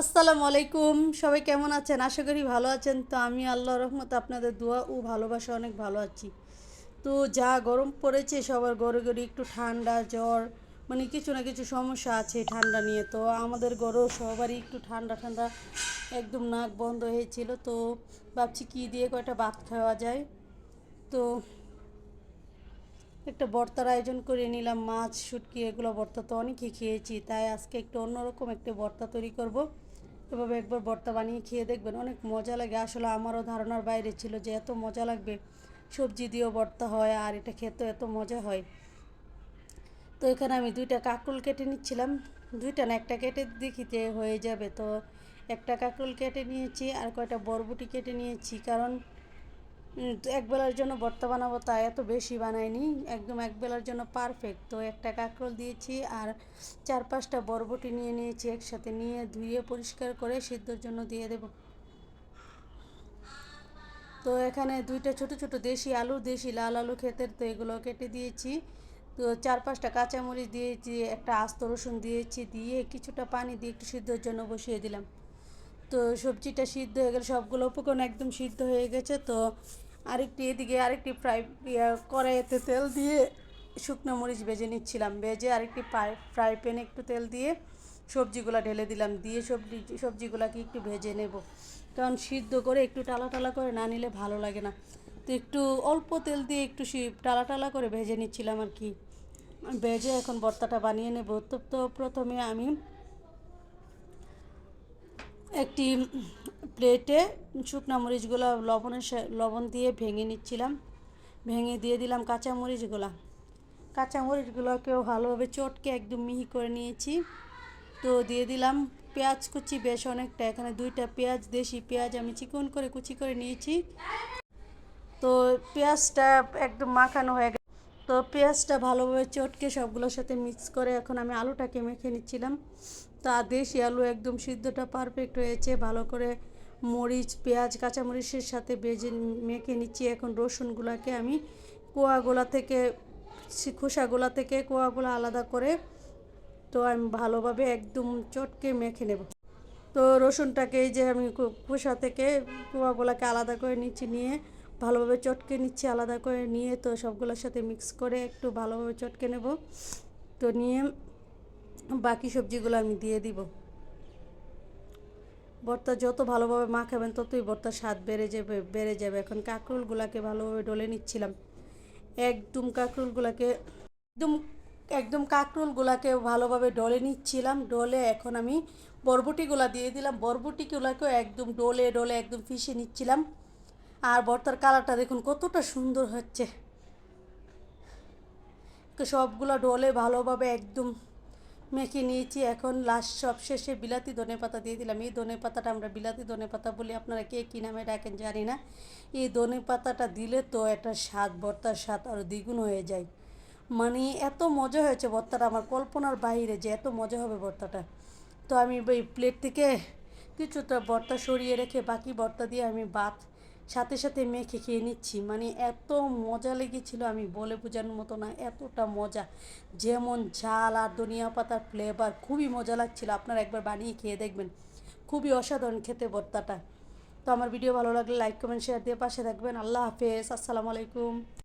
আসসালামু আলাইকুম। সবাই কেমন আছেন? আশা করি ভালো আছেন। তো আমি আল্লাহর রহমতে আপনাদের দোয়া ও ভালোবাসা অনেক ভালো আছি। তো যা গরম পড়েছে সবার ঘরে ঘরে একটু ঠান্ডা জ্বর মানে কিছু না কিছু সমস্যা আছে ঠান্ডা নিয়ে। তো আমাদের ঘরেও সবারই একটু ঠান্ডা ঠান্ডা একদম নাক বন্ধ হয়েছিল। তো ভাবছি কী দিয়ে কয়টা ভাত খাওয়া যায়। তো একটা ভর্তার আয়োজন করে নিলাম। মাছ শুটকি এগুলো ভর্তা তো অনেকই খেয়েছি, তাই আজকে একটু অন্যরকম একটা ভর্তা তৈরি করব। এভাবে একবার ভর্তা বানিয়ে খেয়ে দেখবেন, অনেক মজা লাগে। আসলে আমারও ধারণার বাইরে ছিল যে এত মজা লাগবে। সবজি দিয়েও ভর্তা হয় আর এটা খেতে এত মজা হয়। তো এখানে আমি দুইটা কাঁকরোল কেটে নিচ্ছিলাম। দুইটা না, একটা কেটে দেখি যে হয়ে যাবে। তো একটা কাঁকরোল কেটে নিয়েছি আর কয়টা বরবটি কেটে নিয়েছি, কারণ একবেলার জন্য ভর্তা বানাবো তাই এত বেশি বানাইনি, একদম একবেলার জন্য পারফেক্ট। তো একটা কাঁকরোল দিয়েছি আর 4-5টা বরবটি নিয়ে নিয়েছি, একসাথে নিয়ে ধুয়ে পরিষ্কার করে সিদ্ধর জন্য দিয়ে দেব। তো এখানে দুইটা ছোট ছোট দেশি আলু, দেশি লাল আলু ক্ষেতের, তো এগুলো কেটে দিয়েছি। তো 4-5টা কাঁচামরিচ দিয়েছি, একটা আস্ত রসুন দিয়েছি, দিয়ে কিছুটা পানি দিয়ে একটু সিদ্ধর জন্য বসিয়ে দিলাম। তো সবজিটা সিদ্ধ হয়ে গেলে সবগুলো উপকরণ একদম সিদ্ধ হয়ে গেছে। তো এদিকে আরেকটি কড়াইতে তেল দিয়ে শুকনো মরিচ ভেজে নিচ্ছিলাম। ভেজে আরেকটি ফ্রাই প্যানে একটু তেল দিয়ে সবজিগুলো ঢেলে দিলাম, দিয়ে সবজিগুলোকে একটু ভেজে নেব, কারণ সিদ্ধ করে একটু টালা টালা করে না নিলে ভালো লাগে না। তো একটু অল্প তেল দিয়ে একটু টালা টালা করে ভেজে নিচ্ছিলাম আর কি। ভেজে এখন ভর্তাটা বানিয়ে নেব। তো প্রথমে আমি একটি প্লেটে শুকনো মরিচগুলো লবণ দিয়ে ভেঙে নিচ্ছিলাম। ভেঙে দিয়ে দিলাম কাঁচামরিচগুলোকেও ভালোভাবে চটকে একদম মিহি করে নিয়েছি। তো দিয়ে দিলাম পেঁয়াজ কুচি, বেশ অনেকটা, এখানে 2টা পেঁয়াজ, দেশি পেঁয়াজ আমি চিকন করে কুচি করে নিয়েছি। তো পেঁয়াজটা একদম মাখানো হয়ে গেছে। তো পেঁয়াজটা ভালোভাবে চটকে সবগুলোর সাথে মিক্স করে এখন আমি আলুটাকে মেখে নিচ্ছিলাম। তা দেশি আলু একদম সিদ্ধটা পারফেক্ট হয়েছে, ভালো করে মরিচ পেঁয়াজ কাঁচামরিচের সাথে মেখে নিচ্ছি। এখন রসুনগুলোকে আমি খোসাগুলা থেকে কোয়াগুলো আলাদা করে, তো আমি ভালোভাবে একদম চটকে মেখে নেব। তো রসুনটাকে এই যে আমি খোসা থেকে কোয়াগুলোকে আলাদা করে নিচ্ছি, নিয়ে ভালোভাবে চটকে নিচ্ছি আলাদা করে নিয়ে। তো সবগুলোর সাথে মিক্স করে একটু ভালোভাবে চটকে নেব। তো নিয়ে বাকি সবজিগুলো আমি দিয়ে দিব। ভর্তা যত ভালোভাবে মাখাবেন ততই ভর্তার স্বাদ বেড়ে যাবে। এখন কাঁকরোলগুলোকে ভালোভাবে ডলে নিচ্ছিলাম। একদম কাঁকরোলগুলোকে একদম একদম কাঁকরোলগুলোকে ভালোভাবে ডলে নিচ্ছিলাম। ডলে এখন আমি বরবটিগুলো দিয়ে দিলাম। বরবটিগুলোকেও একদম ডলে ডলে একদম ফিশে নিচ্ছিলাম। আর ভর্তার কালারটা দেখুন কতটা সুন্দর হচ্ছে। তো সবগুলো ডলে ভালোভাবে একদম মেখে নিয়েছি। এখন লাস্ট সবশেষে বিলাতি ধনেপাতা দিয়ে দিলাম। এই ধনেপাতাটা আমরা বিলাতি ধনেপাতা বলি, আপনারা কে কী নামে ডাকেন জানি না। এই ধনেপাতাটা দিলে তো একটা স্বাদ, ভর্তার স্বাদ আরও দ্বিগুণ হয়ে যায়। মানে এত মজা হয়েছে ভর্তাটা, আমার কল্পনার বাইরে যে এত মজা হবে ভর্তাটা। তো আমি ওই প্লেট থেকে কিছুটা ভর্তা সরিয়ে রেখে বাকি ভর্তা দিয়ে আমি ভাত সাথে সাথে মেখে খেয়ে নিচ্ছি। মানে এত মজা লেগেছিল, আমি বলে বোঝানোর মতো না, এতটা মজা। যেমন ঝাল আর ধনিয়া পাতার ফ্লেভার, খুবই মজা লাগছিল। আপনারা একবার বানিয়ে খেয়ে দেখবেন, খুবই অসাধারণ খেতে ভর্তাটা। তো আমার ভিডিও ভালো লাগলে লাইক কমেন্ট শেয়ার দিয়ে পাশে থাকবেন। আল্লাহ হাফেজ, আসসালামু আলাইকুম।